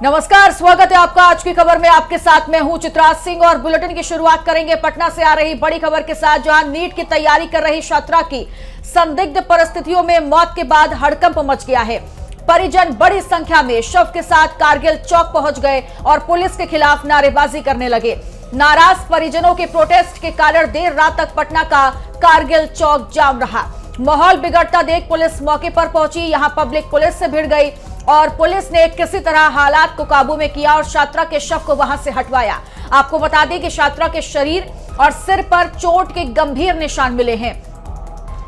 नमस्कार, स्वागत है आपका आज की खबर में। आपके साथ मैं हूं चित्राज सिंह और बुलेटिन की शुरुआत करेंगे पटना से आ रही बड़ी खबर के साथ, जहां नीट की तैयारी कर रही छात्रा की संदिग्ध परिस्थितियों में मौत के बाद हड़कंप मच गया है। परिजन बड़ी संख्या में शव के साथ कारगिल चौक पहुंच गए और पुलिस के खिलाफ नारेबाजी करने लगे। नाराज परिजनों के प्रोटेस्ट के कारण देर रात तक पटना का कारगिल चौक जाम रहा। माहौल बिगड़ता देख पुलिस मौके पर पहुंची। यहां पब्लिक पुलिस से भिड़ गई और पुलिस ने किसी तरह हालात को काबू में किया और छात्रा के शव को वहां से हटवाया। आपको बता दें कि छात्रा के शरीर और सिर पर चोट के गंभीर निशान मिले हैं।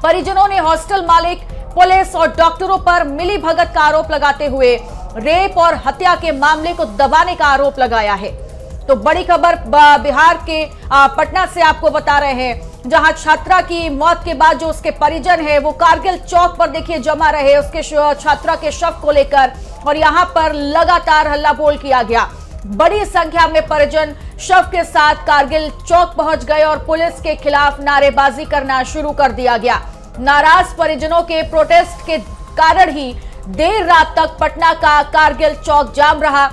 परिजनों ने हॉस्टल मालिक, पुलिस और डॉक्टरों पर मिलीभगत का आरोप लगाते हुए रेप और हत्या के मामले को दबाने का आरोप लगाया है। तो बड़ी खबर बिहार के पटना से आपको बता रहे हैं, जहां छात्रा की मौत के बाद जो उसके परिजन है वो कारगिल चौक पर देखिए जमा रहे उसके छात्रा के शव को लेकर, और यहां पर लगातार हल्ला बोल किया गया। बड़ी संख्या में परिजन शव के साथ कारगिल चौक पहुंच गए और पुलिस के खिलाफ नारेबाजी करना शुरू कर दिया गया। नाराज परिजनों के प्रोटेस्ट के कारण ही देर रात तक पटना का कारगिल चौक जाम रहा।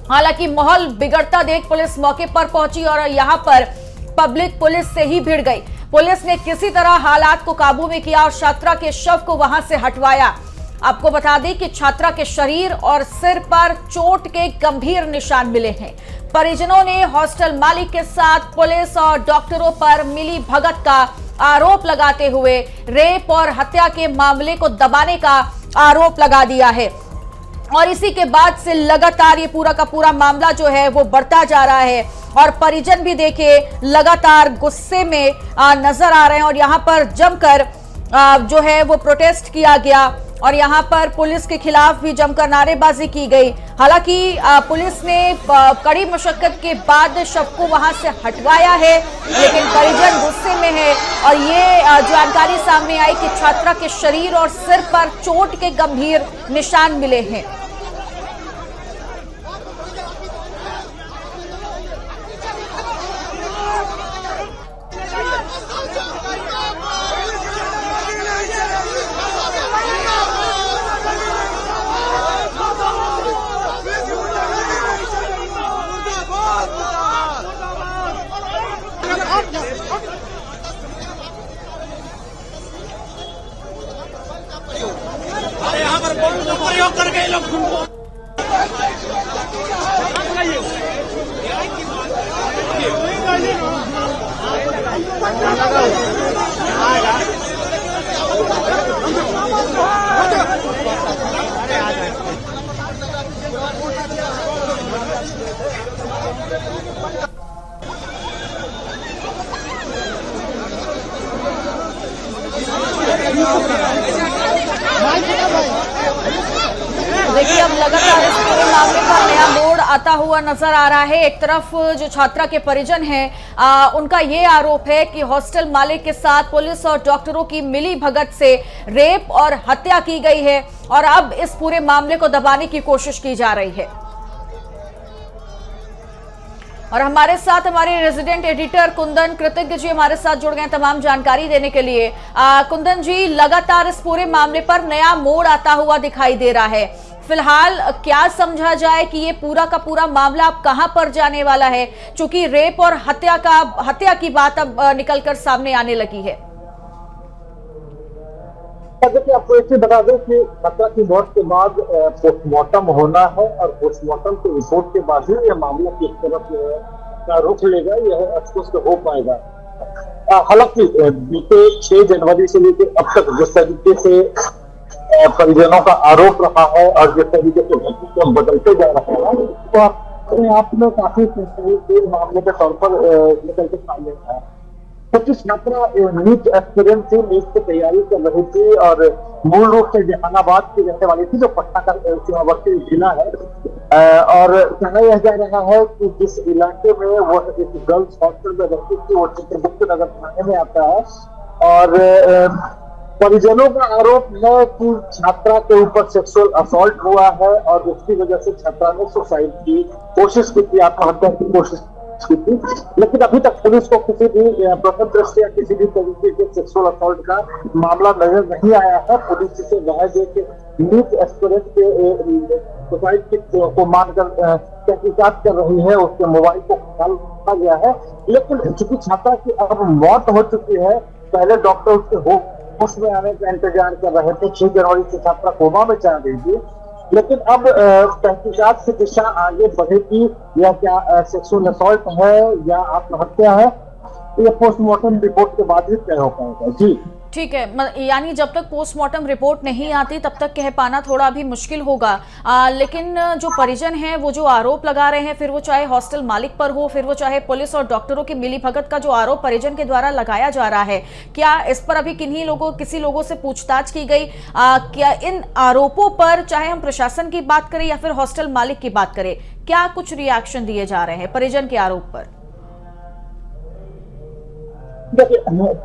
हालांकि माहौल बिगड़ता देख पुलिस मौके पर पहुंची और यहां पर पब्लिक पुलिस से ही भिड़ गई। पुलिस ने किसी तरह हालात को काबू में किया और छात्रा के शव को वहां से हटवाया। आपको बता दें कि छात्रा के शरीर और सिर पर चोट के गंभीर निशान मिले हैं। परिजनों ने हॉस्टल मालिक के साथ पुलिस और डॉक्टरों पर मिली भगत का आरोप लगाते हुए रेप और हत्या के मामले को दबाने का आरोप लगा दिया है। और इसी के बाद से लगातार ये पूरा का पूरा मामला जो है वो बढ़ता जा रहा है और परिजन भी देखिए लगातार गुस्से में नजर आ रहे हैं। और यहाँ पर जमकर जो है वो प्रोटेस्ट किया गया और यहाँ पर पुलिस के खिलाफ भी जमकर नारेबाजी की गई। हालांकि पुलिस ने कड़ी मशक्कत के बाद शव को वहां से हटवाया है, लेकिन परिजन गुस्से में है। और ये जानकारी सामने आई कि छात्रा के शरीर और सिर पर चोट के गंभीर निशान मिले हैं। यहाँ पर प्रयोग करके लोग देखिए, अब लगातार इस पूरे मामले का नया मोड़ आता हुआ नजर आ रहा है। एक तरफ जो छात्रा के परिजन हैं उनका ये आरोप है कि हॉस्टल मालिक के साथ पुलिस और डॉक्टरों की मिली भगत से रेप और हत्या की गई है और अब इस पूरे मामले को दबाने की कोशिश की जा रही है। और हमारे साथ हमारे रेजिडेंट एडिटर कुंदन कृतज्ञ जी हमारे साथ जुड़ गए तमाम जानकारी देने के लिए। कुंदन जी, लगातार इस पूरे मामले पर नया मोड़ आता हुआ दिखाई दे रहा है। फिलहाल क्या समझा जाए कि ये पूरा का पूरा मामला अब कहां पर जाने वाला है, क्योंकि रेप और हत्या की बात अब निकलकर सामने आने लगी है। देखिए, आपको एक चीज बता दें कि छात्रा की मौत के बाद पोस्टमार्टम होना है और पोस्टमार्टम की रिपोर्ट के बाद ही यह मामला किस तरफ का रुख लेगा यह स्पष्ट हो पाएगा। हालांकि बीते 6 जनवरी से लेकर अब तक जिस तरीके से परिजनों का आरोप रहा है और जिस तरीके से घटनाक्रम बदलते जा रहा है तो अपने आप में काफी मामले के तौर पर निकल के सामने आया। क्योंकि छात्रा नीट एस्पिरेंट थी, नीट की तैयारी कर रही थी और मूल रूप से जहानाबाद की रहने वाली थी, जो पटना का सीमावर्ती जिला है। और कहा यह जा रहा है कि जिस इलाके में वो एक गर्ल्स हॉस्टल में रहती थी वो चित्रगुप्त नगर थाने में आता है। और परिजनों का आरोप है कि छात्रा के ऊपर सेक्सुअल असॉल्ट हुआ है और उसकी वजह से छात्रा ने सुसाइड की कोशिश की थी, आत्महत्या की कोशिश की थी, लेकिन अभी तक पुलिस को किसी भी प्रथम दृष्टया किसी भी तरीके के सेक्सुअल असॉल्ट का मामला नजर नहीं आया है। पुलिस इसे महज एक नीट एस्पिरेंट के सोसाइटी को मानकर तहकीकात कर रही है, उसके मोबाइल को निकाला गया है। लेकिन चूंकि छात्रा की अब मौत हो चुकी है, पहले डॉक्टर उसके होश में आने का इंतजार कर रहे थे। 6 जनवरी से छात्रा कोमा में चला गई थी, लेकिन अब तहकीकात से दिशा आगे बढ़ेगी। या क्या सेक्सुअल असॉल्ट है या आत्महत्या है, ये पोस्टमार्टम रिपोर्ट के बाद ही तय हो पाएगा। जी ठीक है, यानी जब तक पोस्टमार्टम रिपोर्ट नहीं आती तब तक कह पाना थोड़ा अभी मुश्किल होगा। लेकिन जो परिजन हैं वो जो आरोप लगा रहे हैं, फिर वो चाहे हॉस्टल मालिक पर हो, फिर वो चाहे पुलिस और डॉक्टरों की मिलीभगत का जो आरोप परिजन के द्वारा लगाया जा रहा है, क्या इस पर अभी किसी लोगों से पूछताछ की गई? क्या इन आरोपों पर, चाहे हम प्रशासन की बात करें या फिर हॉस्टल मालिक की बात करें, क्या कुछ रिएक्शन दिए जा रहे हैं परिजन के आरोप पर? देखिए,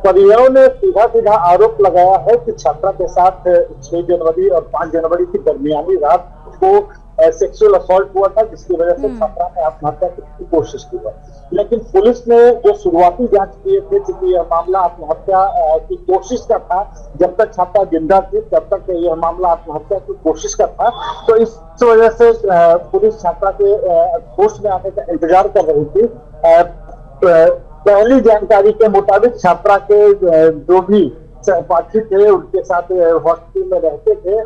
परिजनों ने सीधा आरोप लगाया है कि छात्रा के साथ 6 जनवरी और 5 जनवरी की दरमियानी रात को सेक्सुअल असॉल्ट हुआ था, जिसकी वजह से छात्रा ने आत्महत्या की कोशिश की है। लेकिन पुलिस ने जो शुरुआती जांच किए थे, क्योंकि यह मामला आत्महत्या की कोशिश का था, जब तक छात्रा जिंदा थी तब तक यह मामला आत्महत्या की कोशिश का था, तो इस वजह से पुलिस छात्रा के होश में आने का इंतजार कर रही थी। पहली जानकारी के मुताबिक छात्रा के जो भी सहपाठी थे, उनके साथ हॉस्टल में रहते थे,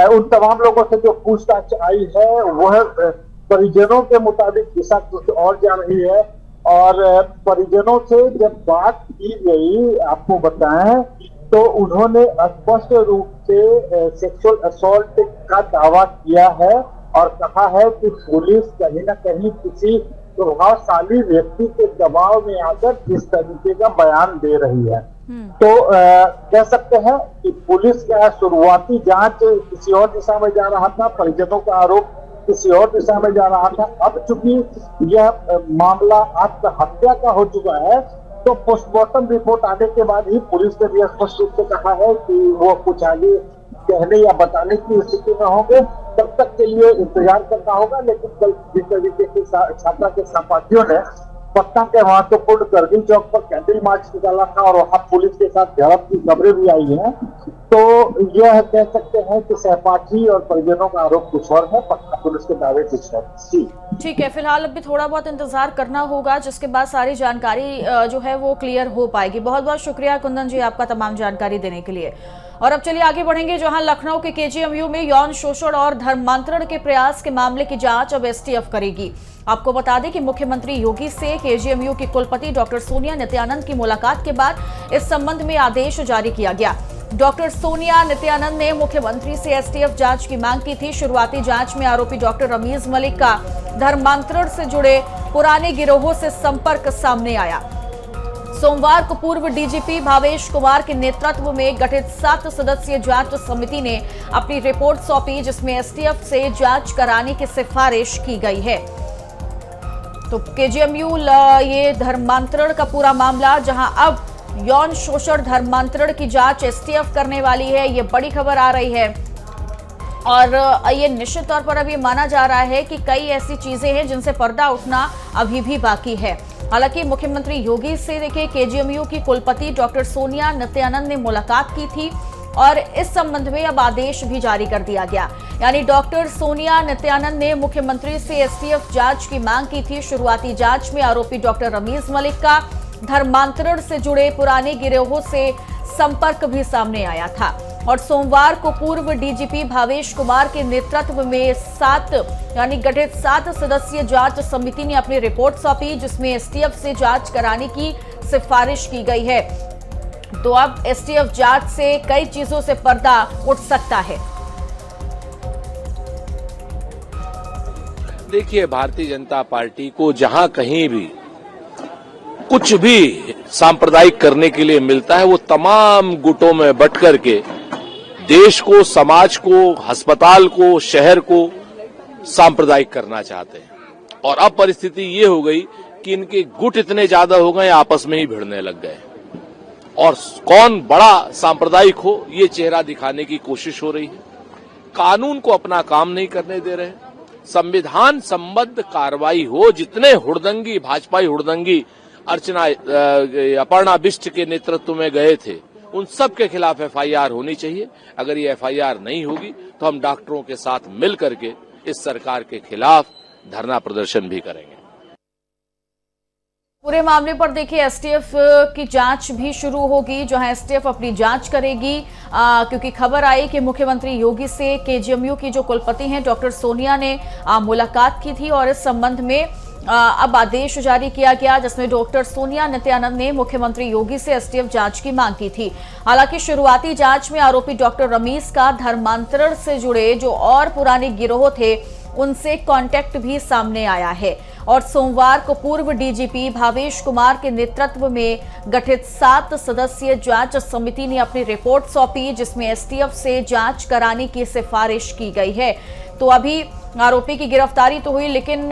उन तमाम लोगों से जो पूछताछ आई है वह परिजनों के मुताबिक दिशा कुछ और जा रही है। और परिजनों से जब बात की गई, आपको बताएं, तो उन्होंने स्पष्ट रूप से सेक्सुअल असॉल्ट का दावा किया है और कहा है कि पुलिस कहीं ना कहीं किसी प्रभावशाली व्यक्ति के दबाव में आकर इस तरीके का बयान दे रही है। तो कह सकते हैं कि पुलिस का शुरुआती जांच किसी और दिशा में जा रहा था, परिजनों का आरोप किसी और दिशा में जा रहा था। अब चूंकि यह मामला आत्महत्या का हो चुका है, तो पोस्टमार्टम रिपोर्ट आने के बाद ही पुलिस ने भी स्पष्ट रूप से कहा है कि वो कुछ आगे कहने या बताने की स्थिति में होंगे। तब तक के लिए इंतजार करना होगा। लेकिन कल जिस तरीके से छात्रा के सहपाठियों ने पटना के महत्वपूर्ण करगिल चौक पर कैंडल मार्च निकाला था और वहां पुलिस के साथ झड़प की खबरें भी आई हैं, तो यह कह सकते हैं कि सहपाठी और परिजनों का आरोप कुछ और है, पटना पुलिस के दावे कुछ है। ठीक है, फिलहाल अभी थोड़ा बहुत इंतजार करना होगा, जिसके बाद सारी जानकारी जो है वो क्लियर हो पाएगी। बहुत बहुत शुक्रिया कुंदन जी आपका तमाम जानकारी देने के लिए। और अब चलिए आगे बढ़ेंगे, जहां लखनऊ के केजीएमयू में यौन शोषण और धर्मांतरण के प्रयास के मामले की जांच अब एसटीएफ करेगी। आपको बता दें कि मुख्यमंत्री योगी से केजीएमयू की कुलपति डॉक्टर सोनिया नित्यानंद की मुलाकात के बाद इस संबंध में आदेश जारी किया गया। डॉक्टर सोनिया नित्यानंद ने मुख्यमंत्री से एसटीएफ जांच की मांग की थी। शुरुआती जांच में आरोपी डॉक्टर रमीज मलिक का धर्मांतरण से जुड़े पुराने गिरोहों से संपर्क सामने आया। सोमवार को पूर्व डीजीपी भावेश कुमार के नेतृत्व में गठित 7 सदस्यीय जांच समिति ने अपनी रिपोर्ट सौंपी, जिसमें एसटीएफ से जांच कराने की सिफारिश की गई है। तो केजीएमयू ये धर्मांतरण का पूरा मामला, जहां अब यौन शोषण धर्मांतरण की जांच एसटीएफ करने वाली है, ये बड़ी खबर आ रही है। और ये निश्चित तौर पर अभी माना जा रहा है कि कई ऐसी चीजें हैं जिनसे पर्दा उठना अभी भी बाकी है। हालांकि मुख्यमंत्री योगी से देखिए केजीएमयू की कुलपति डॉक्टर सोनिया नित्यानंद ने मुलाकात की थी और इस संबंध में अब आदेश भी जारी कर दिया गया। यानी डॉक्टर सोनिया नित्यानंद ने मुख्यमंत्री से एसटीएफ जांच की मांग की थी। शुरुआती जांच में आरोपी डॉक्टर रमीज मलिक का धर्मांतरण से जुड़े पुराने गिरोहों से संपर्क भी सामने आया था। और सोमवार को पूर्व डीजीपी भावेश कुमार के नेतृत्व में 7 गठित 7 सदस्यीय जांच समिति ने अपनी रिपोर्ट सौंपी, जिसमें एसटीएफ से जांच कराने की सिफारिश की गई है। तो अब एसटीएफ जांच से कई चीजों से पर्दा उठ सकता है। देखिए, भारतीय जनता पार्टी को जहां कहीं भी कुछ भी सांप्रदायिक करने के लिए मिलता है, वो तमाम गुटों में बंट करके देश को, समाज को, अस्पताल को, शहर को सांप्रदायिक करना चाहते हैं। और अब परिस्थिति ये हो गई कि इनके गुट इतने ज्यादा हो गए, आपस में ही भिड़ने लग गए और कौन बड़ा सांप्रदायिक हो ये चेहरा दिखाने की कोशिश हो रही है। कानून को अपना काम नहीं करने दे रहे, संविधान संबद्ध कार्रवाई हो। जितने हुड़दंगी, भाजपाई हुड़दंगी अपर्णा बिष्ट के नेतृत्व में गए थे, उन सब के खिलाफ एफआईआर होनी चाहिए। अगर ये एफआईआर नहीं होगी तो हम डॉक्टरों के साथ मिल करके इस सरकार के खिलाफ धरना प्रदर्शन भी करेंगे। पूरे मामले पर देखिए एसटीएफ की जांच भी शुरू होगी, जहां एसटीएफ अपनी जांच करेगी, क्योंकि खबर आई कि मुख्यमंत्री योगी से केजीएमयू की जो कुलपति हैं डॉक्टर सोनिया ने मुलाकात की थी और इस संबंध में अब आदेश जारी किया गया, जिसमें डॉक्टर सोनिया नित्यानंद ने मुख्यमंत्री योगी से एसटीएफ जांच की मांग की थी। हालांकि शुरुआती जांच में आरोपी डॉक्टर रमीज का धर्मांतरण से जुड़े जो और पुराने गिरोह थे उनसे कांटेक्ट भी सामने आया है और सोमवार को पूर्व डीजीपी भावेश कुमार के नेतृत्व में गठित 7 सदस्यीय जांच समिति ने अपनी रिपोर्ट सौंपी, जिसमें एसटीएफ से जांच कराने की सिफारिश की गई है। तो अभी आरोपी की गिरफ्तारी तो हुई, लेकिन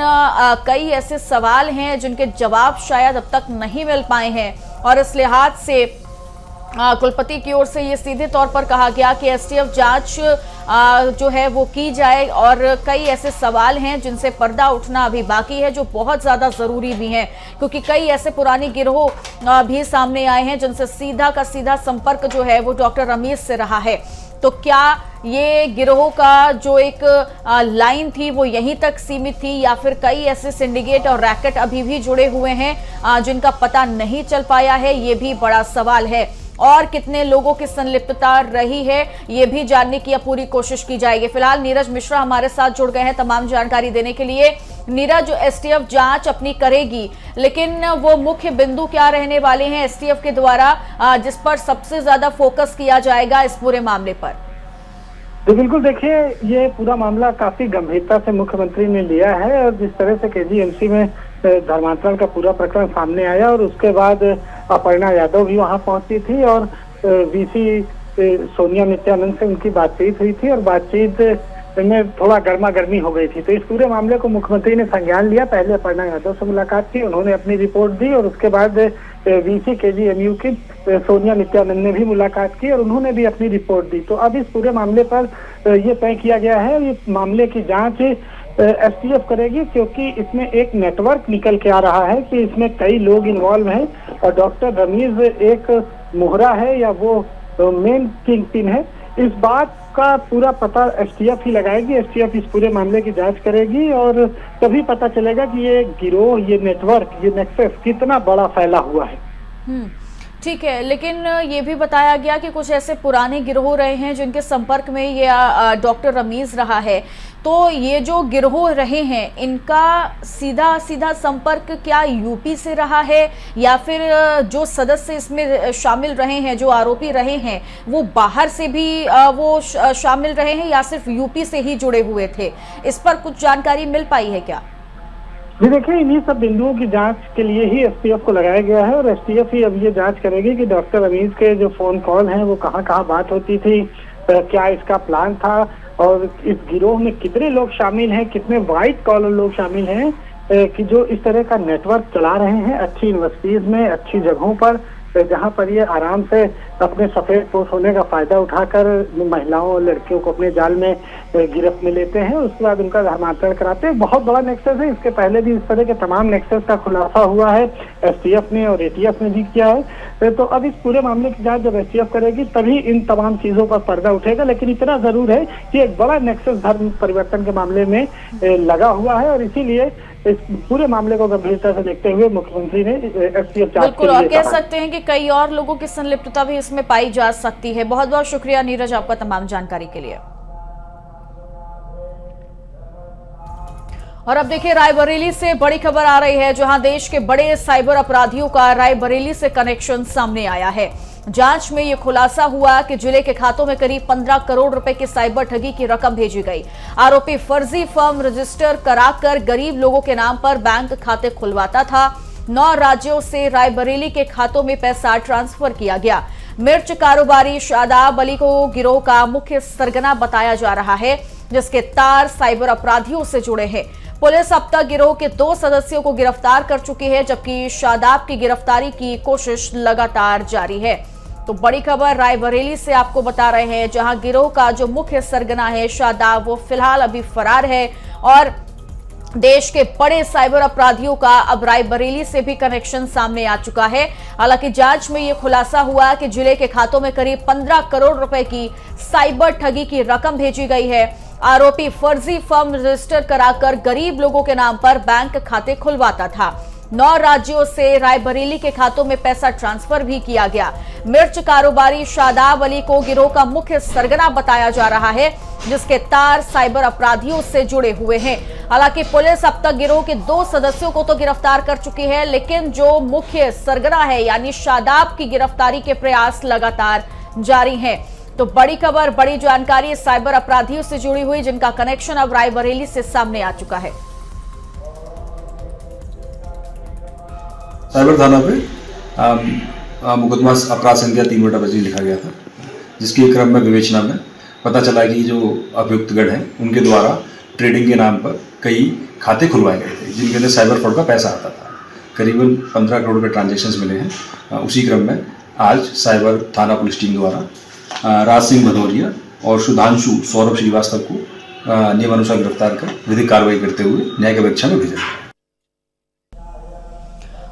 कई ऐसे सवाल हैं जिनके जवाब शायद अब तक नहीं मिल पाए हैं और इस लिहाज से कुलपति की ओर से ये सीधे तौर पर कहा गया कि एसटीएफ जांच जो है वो की जाए और कई ऐसे सवाल हैं जिनसे पर्दा उठना अभी बाकी है, जो बहुत ज्यादा जरूरी भी हैं, क्योंकि कई ऐसे पुराने गिरोह भी सामने आए हैं जिनसे सीधा का सीधा संपर्क जो है वो डॉक्टर रमीज से रहा है। तो क्या ये गिरोह का जो एक लाइन थी वो यहीं तक सीमित थी या फिर कई ऐसे सिंडिकेट और रैकेट अभी भी जुड़े हुए हैं जिनका पता नहीं चल पाया है, ये भी बड़ा सवाल है। और कितने लोगों की संलिप्तता रही है ये भी जानने की पूरी कोशिश की जाएगी। फिलहाल नीरज मिश्रा हमारे साथ जुड़ गए हैं तमाम जानकारी देने के लिए। नीरज, एसटीएफ जांच अपनी करेगी, लेकिन वो मुख्य बिंदु क्या रहने वाले हैं एसटीएफ के द्वारा जिस पर सबसे ज्यादा फोकस किया जाएगा इस पूरे मामले पर? तो बिल्कुल देखिए, ये पूरा मामला काफी गंभीरता से मुख्यमंत्री ने लिया है और जिस तरह से केजीएमसी में धर्मांतरण का पूरा प्रकरण सामने आया और उसके बाद अपर्णा यादव भी वहां पहुंची थी और वीसी सोनिया नित्यानंद से उनकी बातचीत हुई थी और बातचीत में थोड़ा गर्मा गर्मी हो गई थी। तो इस पूरे मामले को मुख्यमंत्री ने संज्ञान लिया। पहले अपर्णा यादव से मुलाकात की, उन्होंने अपनी रिपोर्ट दी और उसके बाद वीसी केजीएमयू की सोनिया नित्यानंद ने भी मुलाकात की और उन्होंने भी अपनी रिपोर्ट दी। तो अब इस पूरे मामले पर ये तय किया गया है, ये मामले की जांच एसटीएफ करेगी, क्योंकि इसमें एक नेटवर्क निकल के आ रहा है कि इसमें कई लोग इन्वॉल्व हैं और डॉक्टर रमीज एक मोहरा है या वो मेन किंग पिन है। इस बात का पूरा पता एसटीएफ ही लगाएगी। एसटीएफ इस पूरे मामले की जांच करेगी और तभी पता चलेगा कि ये गिरोह, ये नेटवर्क, ये नेक्सस कितना बड़ा फैला हुआ है। ठीक है, लेकिन ये भी बताया गया कि कुछ ऐसे पुराने गिरोह रहे हैं जिनके संपर्क में ये डॉक्टर रमीज रहा है। तो ये जो गिरोह रहे हैं इनका सीधा सीधा संपर्क क्या यूपी से रहा है या फिर जो सदस्य इसमें शामिल रहे हैं, जो आरोपी रहे हैं, वो बाहर से भी वो शामिल रहे हैं या सिर्फ यूपी से ही जुड़े हुए थे? इस पर कुछ जानकारी मिल पाई है क्या? जी देखिए, इन्हीं सब बिंदुओं की जांच के लिए ही एसटीएफ को लगाया गया है और एसटीएफ ही अब ये जांच करेगी कि डॉक्टर रमीज के जो फोन कॉल हैं वो कहाँ कहाँ बात होती थी, क्या इसका प्लान था और इस गिरोह में कितने लोग शामिल हैं, कितने व्हाइट कॉलर लोग शामिल हैं कि जो इस तरह का नेटवर्क चला रहे हैं अच्छी यूनिवर्सिटीज में, अच्छी जगहों पर, जहां पर ये आराम से अपने सफेद पोश होने का फायदा उठाकर महिलाओं और लड़कियों को अपने जाल में गिरफ्त में लेते हैं, उसके बाद उनका धर्मांतरण कराते हैं। बहुत बड़ा नेक्सस है। इसके पहले भी इस तरह के तमाम नेक्सस का खुलासा हुआ है, एसटीएफ ने और एटीएफ ने भी किया है। तो अब इस पूरे मामले की जांच जब एसटीएफ करेगी तभी इन तमाम चीजों पर पर्दा उठेगा। लेकिन इतना जरूर है कि एक बड़ा नेक्सस धर्म परिवर्तन के मामले में लगा हुआ है और इसीलिए इस पूरे मामले को गंभीरता से देखते हुए मुख्यमंत्री ने एसटीएफ जांच बिल्कुल, और कह सकते हैं कि कई और लोगों की संलिप्तता भी इसमें पाई जा सकती है। बहुत बहुत शुक्रिया नीरज आपका तमाम जानकारी के लिए। और अब देखिए, रायबरेली से बड़ी खबर आ रही है, जहां देश के बड़े साइबर अपराधियों का रायबरेली से कनेक्शन सामने आया है। जांच में यह खुलासा हुआ कि जिले के खातों में करीब 15 करोड़ रुपए की साइबर ठगी की रकम भेजी गई। आरोपी फर्जी फर्म रजिस्टर कराकर गरीब लोगों के नाम पर बैंक खाते खुलवाता था। 9 राज्यों से रायबरेली के खातों में पैसा ट्रांसफर किया गया। मिर्च कारोबारी शादाब अली को गिरोह का मुख्य सरगना बताया जा रहा है, जिसके तार साइबर अपराधियों से जुड़े हैं। पुलिस अब तक गिरोह के 2 सदस्यों को गिरफ्तार कर चुकी है, जबकि शादाब की गिरफ्तारी की कोशिश लगातार जारी है। तो बड़ी खबर रायबरेली से आपको बता रहे हैं, जहां गिरोह का जो मुख्य सरगना है शादाब, वो फिलहाल अभी फरार है और देश के बड़े साइबर अपराधियों का अब रायबरेली से भी कनेक्शन सामने आ चुका है। हालांकि जांच में यह खुलासा हुआ कि जिले के खातों में करीब 15 करोड़ रुपए की साइबर ठगी की रकम भेजी गई है। आरोपी फर्जी फर्म रजिस्टर कराकर गरीब लोगों के नाम पर बैंक खाते खुलवाता था। 9 राज्यों से रायबरेली के खातों में पैसा ट्रांसफर भी किया गया। मिर्च कारोबारी शादाब अली को गिरोह का मुख्य सरगना बताया जा रहा है, जिसके तार साइबर अपराधियों से जुड़े हुए हैं। हालांकि पुलिस अब तक गिरोह के 2 सदस्यों को तो गिरफ्तार कर चुकी है, लेकिन जो मुख्य सरगना है यानी शादाब की गिरफ्तारी के प्रयास लगातार जारी हैं। तो बड़ी खबर, बड़ी जानकारी साइबर अपराधियों से जुड़ी हुई, जिनका कनेक्शन अब रायबरेली से सामने आ चुका है। साइबर थाना पे मुकदमा अपराध संख्या 3/25 लिखा गया था, जिसके क्रम में विवेचना में पता चला कि जो अभियुक्तगण हैं उनके द्वारा ट्रेडिंग के नाम पर कई खाते खुलवाए गए थे, जिनके अंदर साइबर फ्रॉड का पैसा आता था। करीबन 15 करोड़ के ट्रांजैक्शंस मिले हैं। उसी क्रम में आज साइबर थाना पुलिस टीम द्वारा राज सिंह भदौरिया और सुधांशु सौरभ श्रीवास्तव को नियमानुसार गिरफ्तार कर विधिक कार्रवाई करते हुए न्यायिक अपेक्षा में भेजा।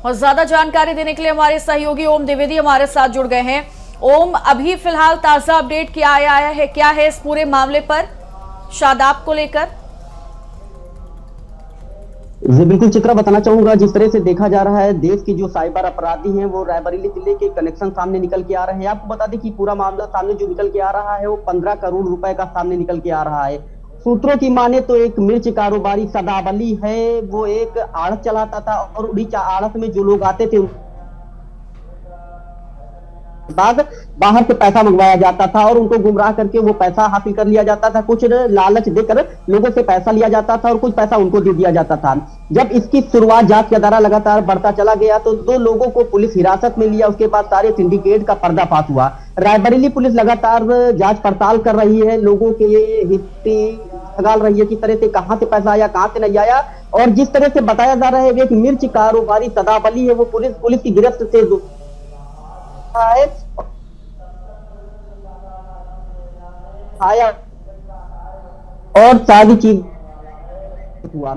और ज्यादा जानकारी देने के लिए हमारे सहयोगी ओम द्विवेदी हमारे साथ जुड़ गए हैं। ओम, अभी फिलहाल ताजा अपडेट क्या आया है, क्या है इस पूरे मामले पर शादाब को लेकर? जी बिल्कुल चित्रा, बताना चाहूंगा जिस तरह से देखा जा रहा है, देश की जो साइबर अपराधी हैं वो रायबरेली जिले के कनेक्शन सामने निकल के आ रहे हैं। आपको बता दें कि पूरा मामला सामने जो निकल के आ रहा है वो 15 करोड़ रुपए का सामने निकल के आ रहा है। सूत्रों की माने तो एक मिर्च कारोबारी शादाब अली है, वो एक आड़त चलाता था और उड़ी आड़त में जो लोग आते थे बाद बाहर से पैसा मंगवाया जाता था और उनको गुमराह करके वो पैसा हासिल कर लिया जाता था। कुछ लालच देकर लोगों से पैसा लिया जाता था और कुछ पैसा उनको दे दिया जाता था। जब इसकी शुरुआत जांच का दायरा लगातार बढ़ता चला गया तो 2 लोगों को पुलिस हिरासत में लिया। उसके बाद सारे सिंडिकेट का पर्दाफाश हुआ। रायबरेली पुलिस लगातार जांच पड़ताल कर रही है, लोगों के हिस्ट्री खंगाल रही है, किस तरह से कहां से पैसा आया, कहां से नहीं आया। और जिस तरह से बताया जा रहा है कि मिर्च कारोबारी शादाब अली है वो पुलिस की गिरफ्त से है आया और सारी चीज हुआ।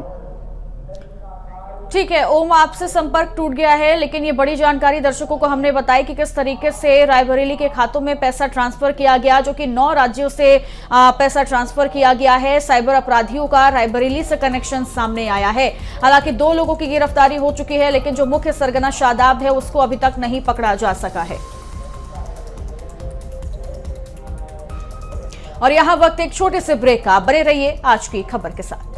ठीक है ओम, आपसे संपर्क टूट गया है, लेकिन ये बड़ी जानकारी दर्शकों को हमने बताई कि किस तरीके से रायबरेली के खातों में पैसा ट्रांसफर किया गया, जो कि 9 राज्यों से पैसा ट्रांसफर किया गया है। साइबर अपराधियों का रायबरेली से कनेक्शन सामने आया है। हालांकि 2 लोगों की गिरफ्तारी हो चुकी है, लेकिन जो मुख्य सरगना शादाब है उसको अभी तक नहीं पकड़ा जा सका है। और यहां वक्त एक छोटे से ब्रेक का, बने रहिए आज की खबर के साथ।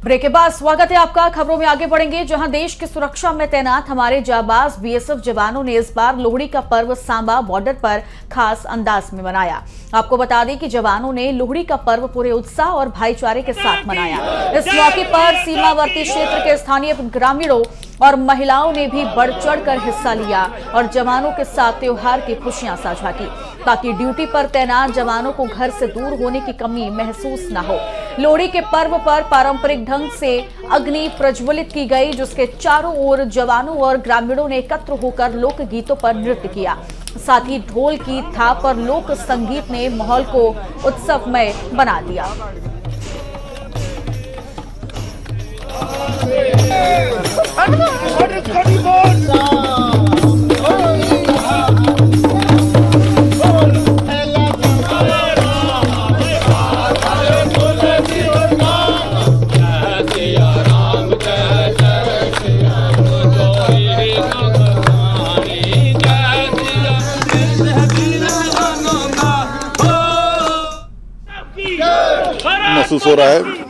ब्रेक के बाद स्वागत है आपका। खबरों में आगे बढ़ेंगे, जहां देश की सुरक्षा में तैनात हमारे जाबाज बीएसएफ जवानों ने इस बार लोहड़ी का पर्व सांबा बॉर्डर पर खास अंदाज में मनाया। आपको बता दें कि जवानों ने लोहड़ी का पर्व पूरे उत्साह और भाईचारे के साथ मनाया। इस मौके पर सीमावर्ती क्षेत्र के स्थानीय ग्रामीणों और महिलाओं ने भी बढ़ चढ़कर हिस्सा लिया और जवानों के साथ त्योहार की खुशियां साझा की, ताकि ड्यूटी पर तैनात जवानों को घर से दूर होने की कमी महसूस न हो। लोहड़ी के पर्व पर पारंपरिक ढंग से अग्नि प्रज्वलित की गई, जिसके चारों ओर जवानों और ग्रामीणों ने एकत्र होकर लोक गीतों पर नृत्य किया। साथ ही ढोल की थाप और लोक संगीत ने माहौल को उत्सवमय बना दिया। महसूस हो रहा है।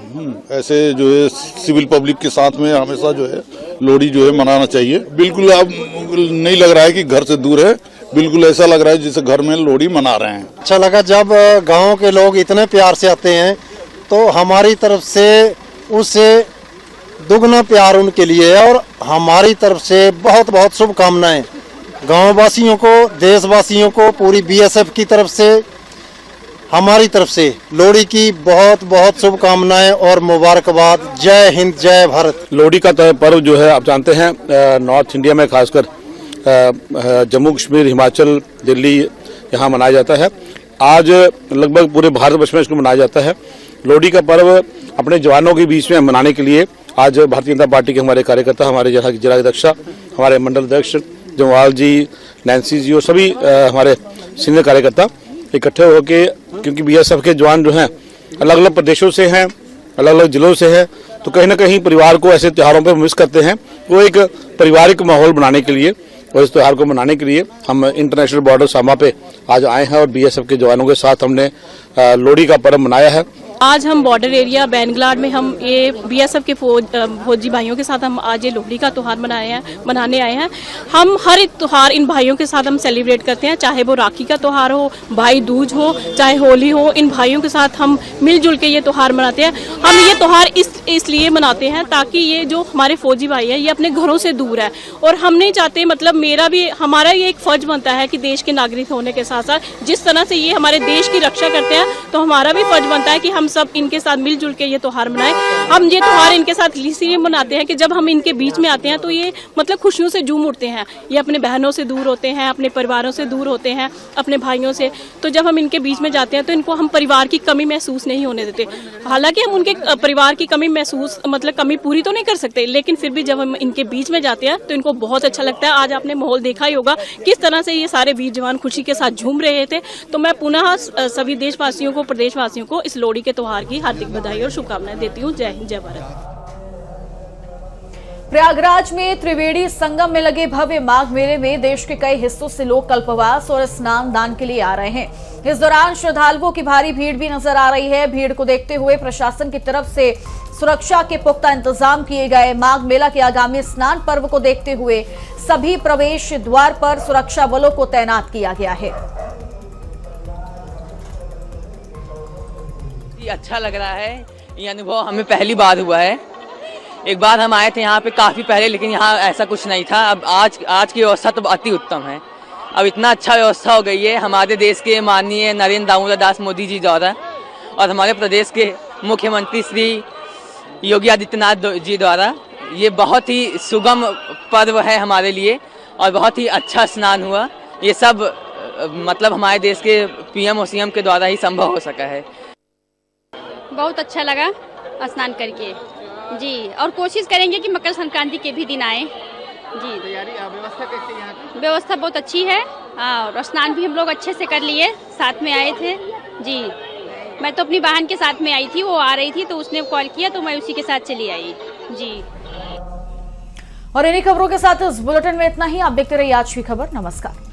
ऐसे जो है सिविल पब्लिक के साथ में हमेशा जो है लोहड़ी जो है मनाना चाहिए। बिल्कुल अब नहीं लग रहा है कि घर से दूर है, बिल्कुल ऐसा लग रहा है जैसे घर में लोहड़ी मना रहे हैं। अच्छा लगा जब गांव के लोग इतने प्यार से आते हैं, तो हमारी तरफ से उससे दुगना प्यार उनके लिए है और हमारी तरफ से बहुत बहुत शुभकामनाएं गाँव वासियों को, देशवासियों को, पूरी बीएसएफ की तरफ से हमारी तरफ से लोहड़ी की बहुत बहुत शुभकामनाएं और मुबारकबाद। जय हिंद, जय भारत। लोहड़ी का पर्व जो है आप जानते हैं नॉर्थ इंडिया में खासकर जम्मू कश्मीर, हिमाचल, दिल्ली यहाँ मनाया जाता है। आज लगभग पूरे भारतवर्ष में इसको मनाया जाता है। लोहड़ी का पर्व अपने जवानों के बीच में मनाने के लिए आज भारतीय जनता पार्टी के हमारे कार्यकर्ता, हमारे जिला अध्यक्ष, हमारे मंडल अध्यक्ष जमवाल जी, नैन्सी जी और सभी हमारे सीनियर कार्यकर्ता इकट्ठे होके, क्योंकि बीएसएफ के जवान जो हैं अलग अलग प्रदेशों से हैं, अलग अलग जिलों से हैं, तो कहीं ना कहीं परिवार को ऐसे त्योहारों पर मिस करते हैं। वो एक पारिवारिक माहौल बनाने के लिए और इस त्यौहार को मनाने के लिए हम इंटरनेशनल बॉर्डर सामा पे आज आए हैं और बीएसएफ के जवानों के साथ हमने लोहड़ी का पर्व मनाया है। आज हम बॉर्डर एरिया बैनगलाड में हम ये बीएसएफ के फौजी भाइयों के साथ हम आज ये लोहड़ी का त्यौहार मनाने आए हैं। हम हर एक त्यौहार इन भाइयों के साथ हम सेलिब्रेट करते हैं, चाहे वो राखी का त्यौहार हो, भाई दूज हो, चाहे होली हो। इन भाइयों के साथ हम मिलजुल के ये त्यौहार मनाते हैं। हम ये त्यौहार इसलिए मनाते हैं ताकि ये जो हमारे फौजी भाई है ये अपने घरों से दूर है और हम नहीं चाहते, मतलब हमारा ये एक फर्ज बनता है कि देश के नागरिक होने के साथ साथ जिस तरह से ये हमारे देश की रक्षा करते हैं, तो हमारा भी फर्ज बनता है कि हम सब इनके साथ मिलजुल के ये त्यौहार मनाएं। हम ये त्यौहार इनके साथ इसलिए मनाते हैं कि जब हम इनके बीच में आते हैं तो ये मतलब खुशियों से झूम उठते हैं। ये अपने बहनों से दूर होते हैं, अपने परिवारों से दूर होते हैं, अपने भाइयों से। तो जब हम इनके बीच में जाते हैं तो इनको हम परिवार की कमी महसूस नहीं होने देते। हालांकि हम उनके परिवार की कमी महसूस कमी पूरी तो नहीं कर सकते, लेकिन फिर भी जब हम इनके बीच में जाते हैं तो इनको बहुत अच्छा लगता है। आज आपने माहौल देखा ही होगा किस तरह से ये सारे वीर जवान खुशी के साथ झूम रहे थे। तो मैं पुनः सभी देशवासियों को, प्रदेशवासियों को इस लोहड़ी के त्यौहार की हार्दिक बधाई और शुभकामनाएं देती हूँ। जय हिंद, जय भारत। प्रयागराज में त्रिवेणी संगम में लगे भव्य माघ मेले में देश के कई हिस्सों से लोग कल्पवास और स्नान दान के लिए आ रहे हैं। इस दौरान श्रद्धालुओं की भारी भीड़ भी नजर आ रही है। भीड़ को देखते हुए प्रशासन की तरफ से सुरक्षा के पुख्ता इंतजाम किए गए। माघ मेला के आगामी स्नान पर्व को देखते हुए सभी प्रवेश द्वार पर सुरक्षा बलों को तैनात किया गया है। अच्छा लग रहा है, ये अनुभव हमें पहली बार हुआ है। एक बार हम आए थे यहाँ पे काफी पहले, लेकिन यहाँ ऐसा कुछ नहीं था। अब आज की व्यवस्था तो अति उत्तम है। अब इतना अच्छा व्यवस्था हो गई है हमारे देश के माननीय नरेंद्र दामोदर दास मोदी जी द्वारा और हमारे प्रदेश के मुख्यमंत्री श्री योगी आदित्यनाथ जी द्वारा। ये बहुत ही सुगम पर्व है हमारे लिए और बहुत ही अच्छा स्नान हुआ। ये सब मतलब हमारे देश के पीएम और सीएम के द्वारा ही संभव हो सका है। बहुत अच्छा लगा स्नान करके जी, और कोशिश करेंगे कि मकर संक्रांति के भी दिन आए जी। व्यवस्था कैसी है यहाँ की? व्यवस्था बहुत अच्छी है और स्नान भी हम लोग अच्छे से कर लिए, साथ में आए थे जी। मैं तो अपनी बहन के साथ में आई थी, वो आ रही थी तो उसने कॉल किया तो मैं उसी के साथ चली आई जी। और इन्हीं खबरों के साथ इस बुलेटिन में इतना ही। आप देखते रहिए आज की खबर। नमस्कार।